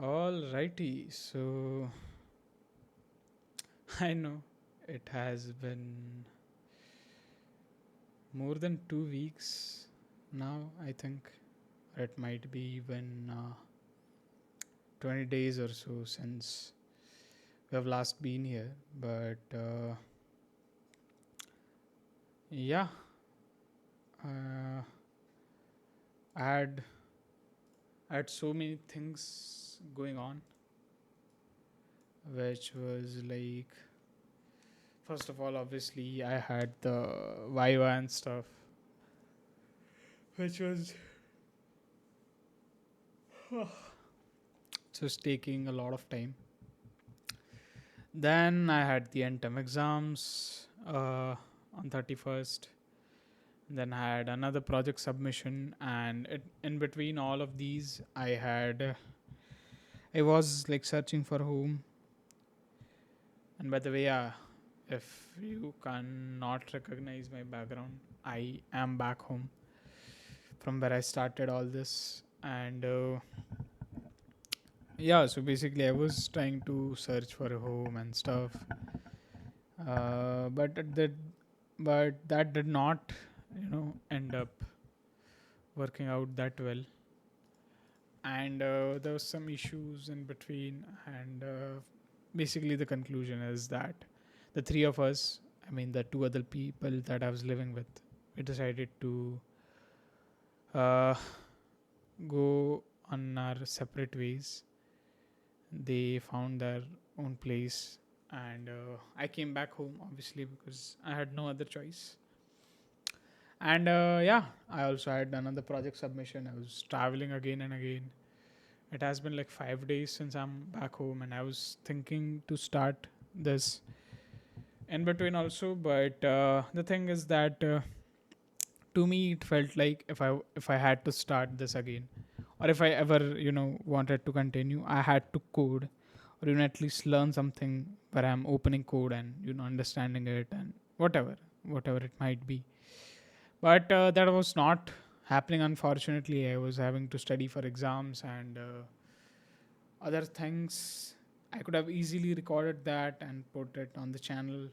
Alrighty, so I know it has been more than 2 weeks now, I think. It might be even 20 days or so since we have last been here. But yeah, uh, I had, I had so many things going on, which was like, first of all, obviously, I had the Viva and stuff, which was just taking a lot of time. Then I had the end term exams on 31st. Then I had another project submission, and in between all of these, I was like searching for home. And by the way, if you cannot recognize my background, I am back home from where I started all this, and yeah. So basically, I was trying to search for a home and stuff, but that did not end up working out that well, and there was some issues in between, and basically the conclusion is that the three of us, I mean the two other people that I was living with, we decided to uh, go on our separate ways. They found their own place, and I came back home obviously because I had no other choice. And yeah, I also had another project submission. I was traveling again and again. It has been like 5 days since I'm back home, and I was thinking to start this in between also. But the thing is that to me, it felt like if I had to start this again, or if I ever wanted to continue, I had to code, or at least learn something where I'm opening code and understanding it and whatever it might be. But that was not happening, unfortunately. I was having to study for exams and other things. I could have easily recorded that and put it on the channel.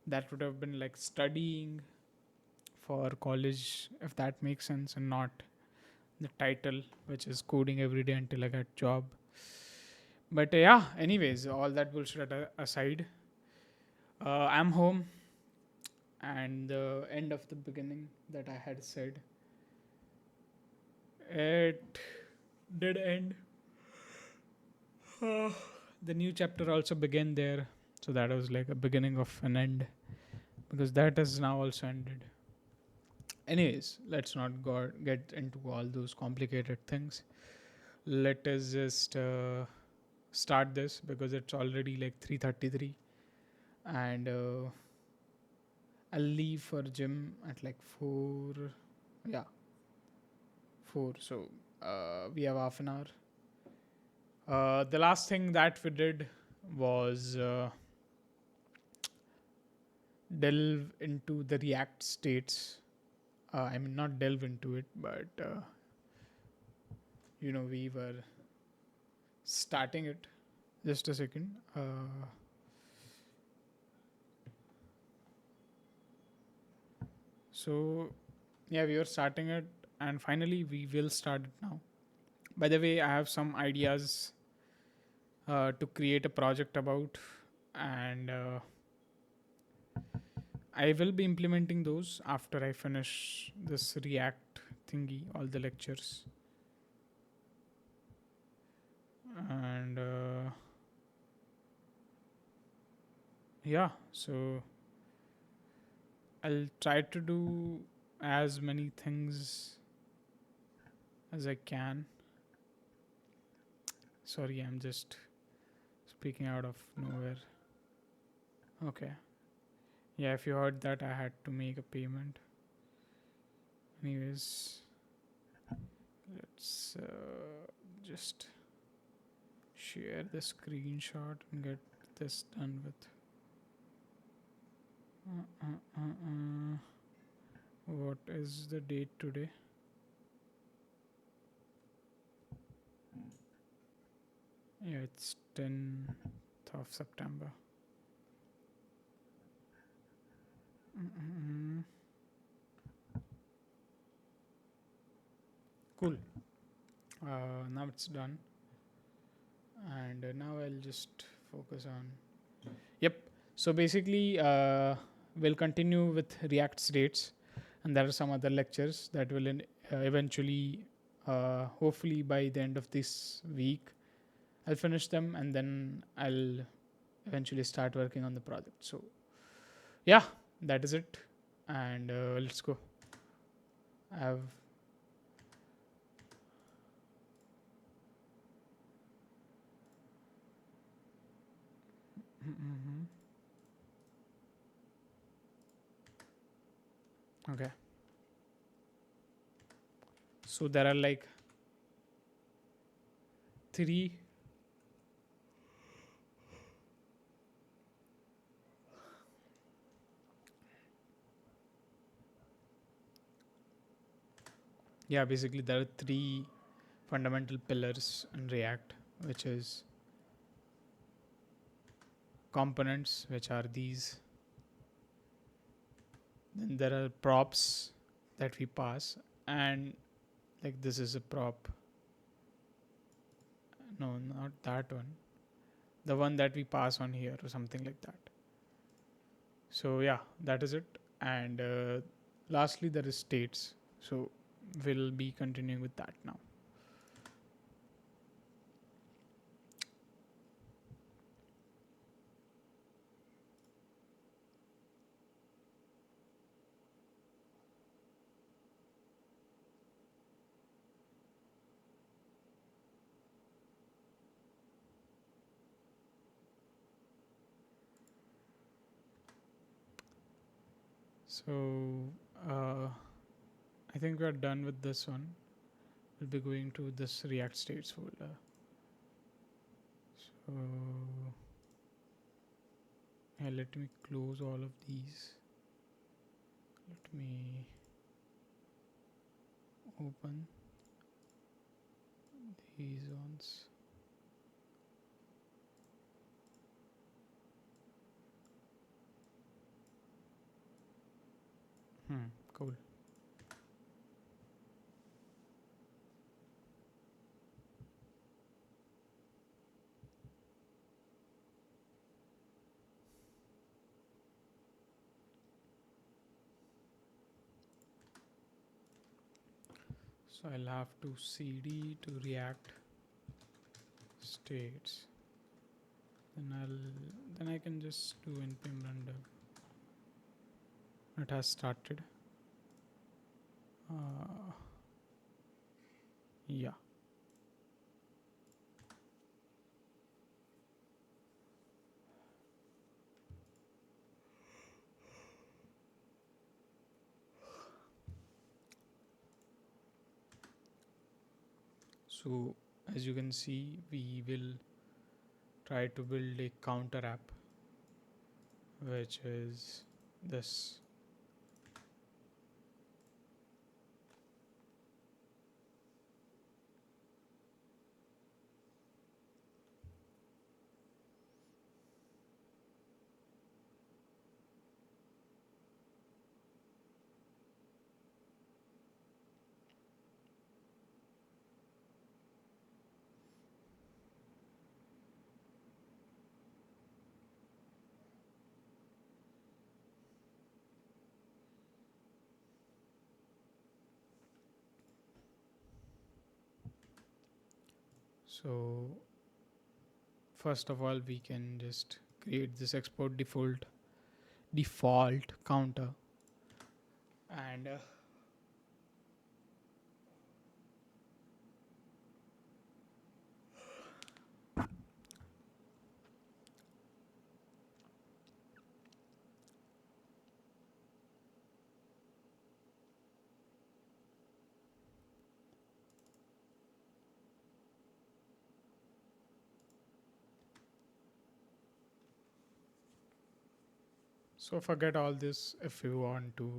That would have been like studying for college, if that makes sense, and not the title, which is coding every day until I get job. But yeah, anyways, all that bullshit aside, I'm home, and the end of the beginning that I had said, it did end. The new chapter also began there, so that was like a beginning of an end because that has now also ended. Anyways, let's not get into all those complicated things. Let us just start this because it's already like 3:33, and I'll leave for gym at like 4. Yeah, 4. So we have half an hour. The last thing that we did was delve into the React states. I mean, not delve into it, but we were starting it. Just a second. So yeah, we were starting it, and finally we will start it now. By the way, I have some ideas to create a project about, and I will be implementing those after I finish this React thingy, all the lectures. And yeah, so I'll try to do as many things as I can. Sorry, I'm just speaking out of nowhere. Okay. Yeah, if you heard that, I had to make a payment. Anyways, let's just share the screenshot and get this done with. What is the date today? Yeah, it's 10th of September. Mm-mm. Cool. Now it's done, and now I'll just focus on. Yep. So basically, we'll continue with React states, and there are some other lectures that will eventually, hopefully by the end of this week, I'll finish them, and then I'll eventually start working on the project. So yeah, that is it, and let's go. I have. Mhm. Okay. So there are like three. Yeah, basically there are three fundamental pillars in React, which is components, which are these. Then there are props that we pass, and like this is a prop. No, not that one. The one that we pass on here, or something like that. So yeah, that is it. And lastly, there is states. So we'll be continuing with that now. So uh, I think we are done with this one. We'll be going to this React states folder. So yeah, let me close all of these. Let me open these ones. Cool. So I'll have to cd to React states. Then I can just do npm run dev. It has started. Uh, yeah. So as you can see, we will try to build a counter app, which is this. So first of all, we can just create this export default counter, and so forget all this. If you want to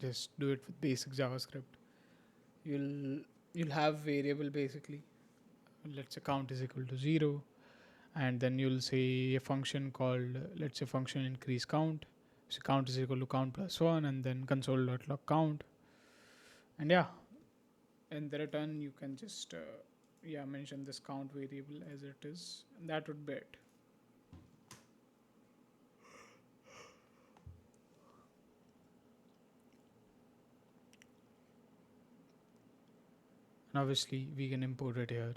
just do it with basic JavaScript, you'll you'll have variable basically. Let's say count is equal to 0, and then you'll say a function called, let's say, function increase count. So count is equal to count plus one, and then console.log count. And yeah, in the return you can just yeah, mention this count variable as it is, and that would be it. And obviously we can import it here.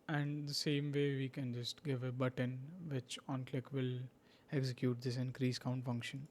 And the same way we can just give a button which on click will execute this increase count function.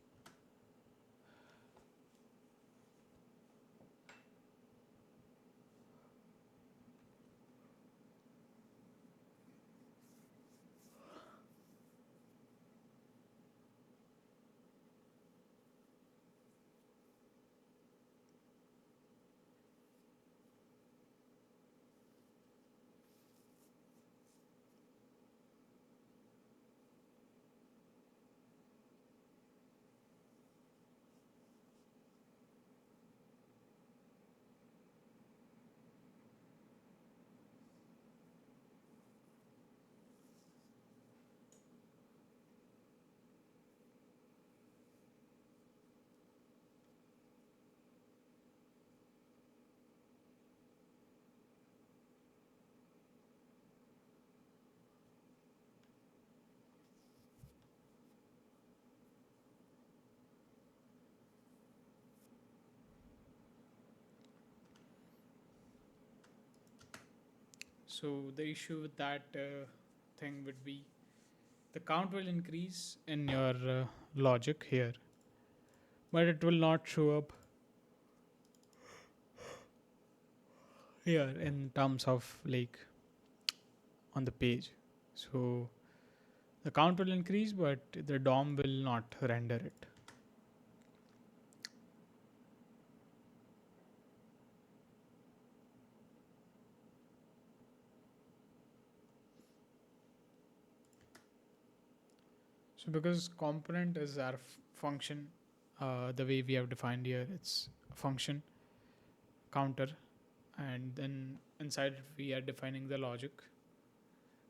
So the issue with that thing would be the count will increase in your logic here, but it will not show up here in terms of like on the page. So the count will increase, but the DOM will not render it. So because component is our function, the way we have defined here, it's a function counter, and then inside it we are defining the logic,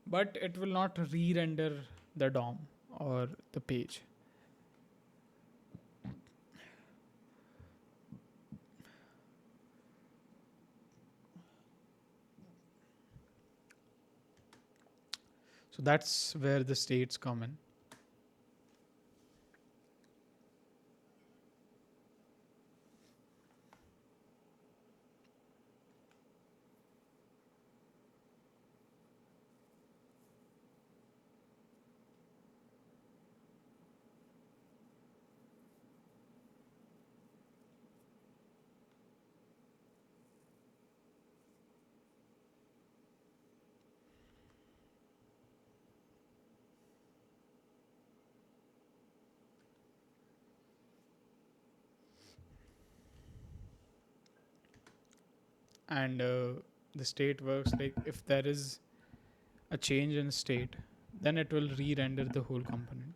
but it will not re-render the DOM or the page. So that's where the states come in. And the state works like if there is a change in state, then it will re-render the whole component.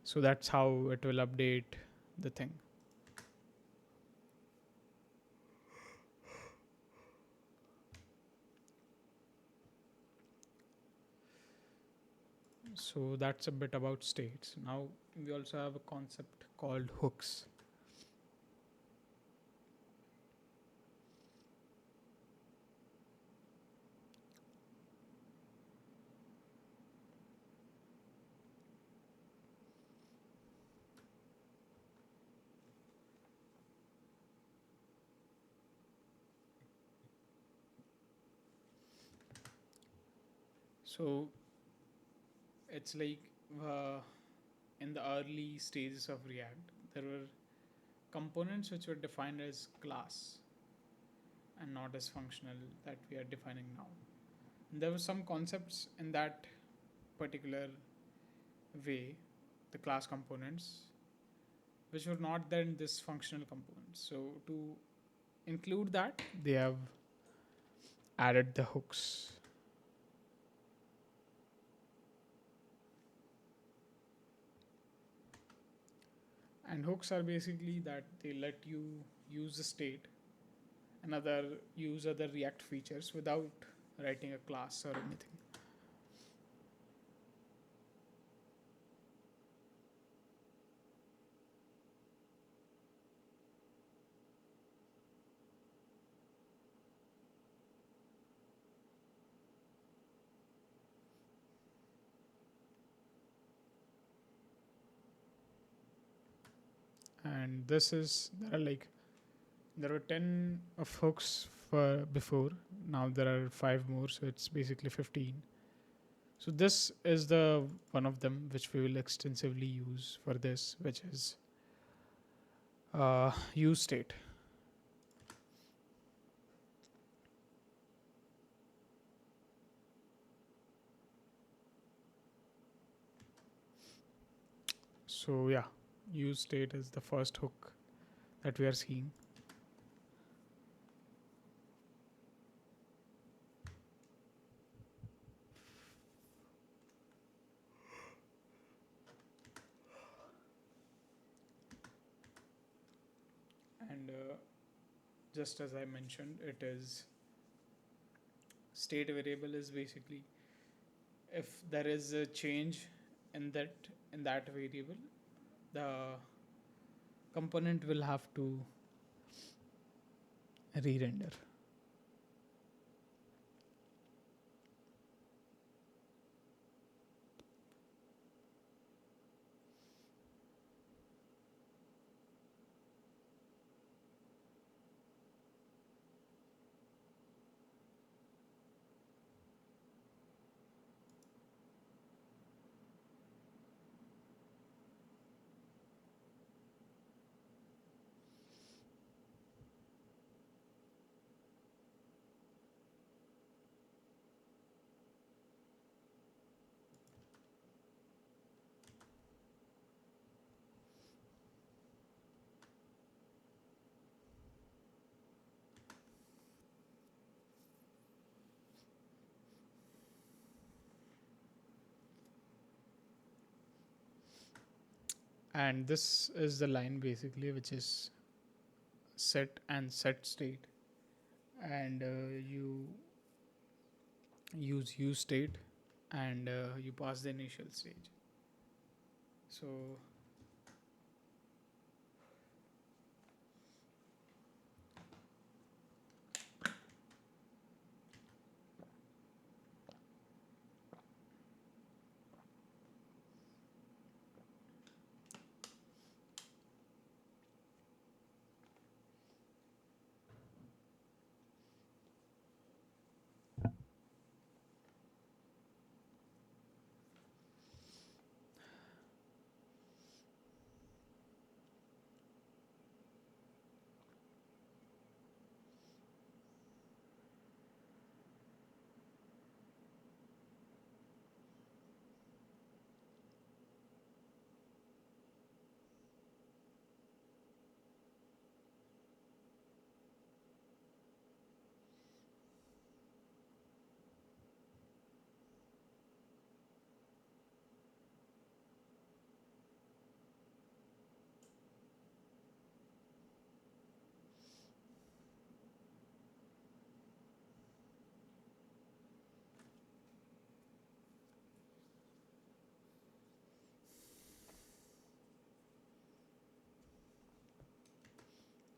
So that's how it will update the thing. So that's a bit about states. Now we also have a concept called hooks. So it's like uh, in the early stages of React, there were components which were defined as class and not as functional that we are defining now. And there were some concepts in that particular way, the class components, which were not there in this functional components. So to include that, they have added the hooks. And hooks are basically that they let you use the state and use other React features without writing a class or anything. And this is there were 10 of hooks for before. Now there are 5 more, so it's basically 15. So this is the one of them which we will extensively use for this, which is use state. So yeah, use state is the first hook that we are seeing. And just as I mentioned, it is state variable is basically if there is a change in that variable, the component will have to re-render. And this is the line basically which is set and set state, and you use state, and you pass the initial stage.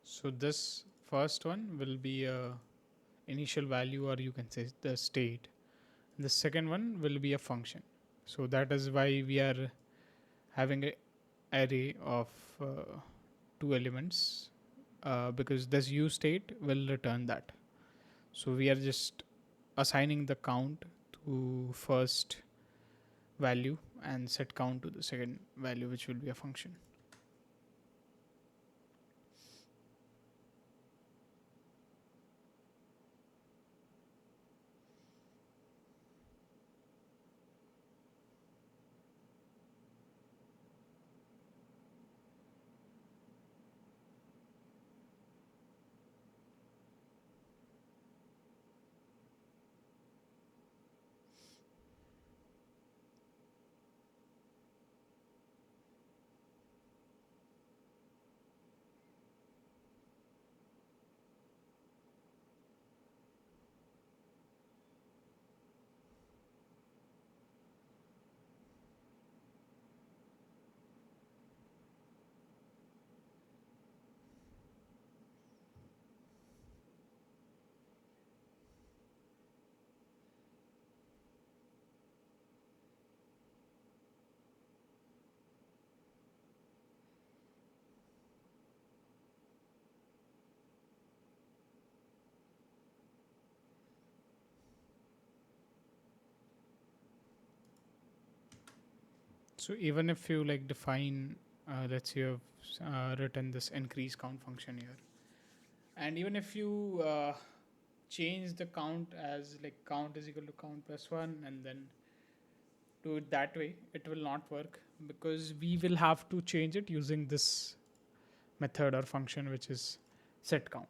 So this first one will be a initial value, or you can say the state. The second one will be a function. So that is why we are having a array of two elements, because this use state will return that. So we are just assigning the count to first value and set count to the second value, which will be a function. So even if you like define, let's say you've written this increase count function here, and even if you change the count as like count is equal to count plus one, and then do it that way, it will not work because we will have to change it using this method or function which is set count.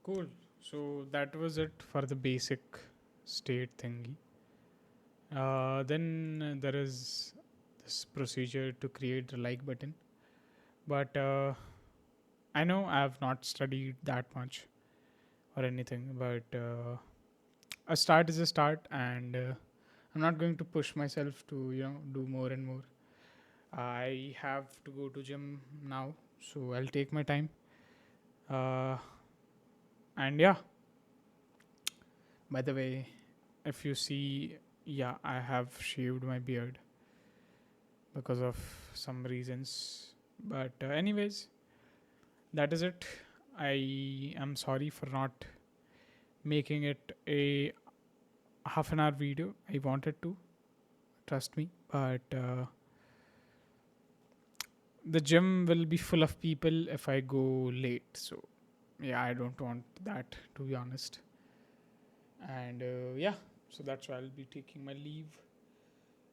Cool. So that was it for the basic state thingy. Then there is this procedure to create the like button, but I know I have not studied that much or anything, but a start is a start, and I'm not going to push myself to do more and more. I have to go to gym now, so I'll take my time. Uh, and yeah, by the way, if you see, yeah, I have shaved my beard because of some reasons. But anyways, that is it. I am sorry for not making it a half an hour video. I wanted to, trust me, but the gym will be full of people if I go late. So yeah, I don't want that, to be honest. And yeah, so that's why I'll be taking my leave.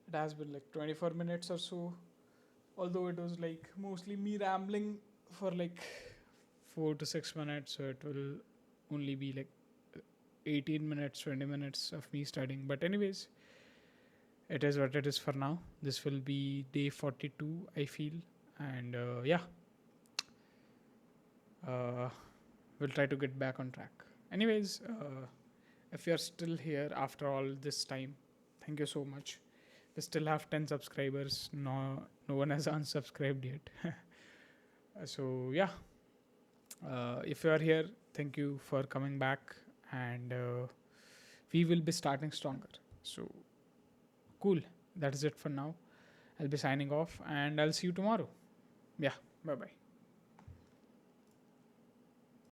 It has been like 24 minutes or so, although it was like mostly me rambling for like 4 to 6 minutes, so it will only be like 18 minutes, 20 minutes of me studying. But anyways, it is what it is for now. This will be day 42, I feel. And yeah, uh, we'll try to get back on track. Anyways, if you're still here after all this time, thank you so much. We still have 10 subscribers. No one has unsubscribed yet. So yeah, if you are here, thank you for coming back, and we will be starting stronger. So cool. That is it for now. I'll be signing off, and I'll see you tomorrow. Yeah, bye bye.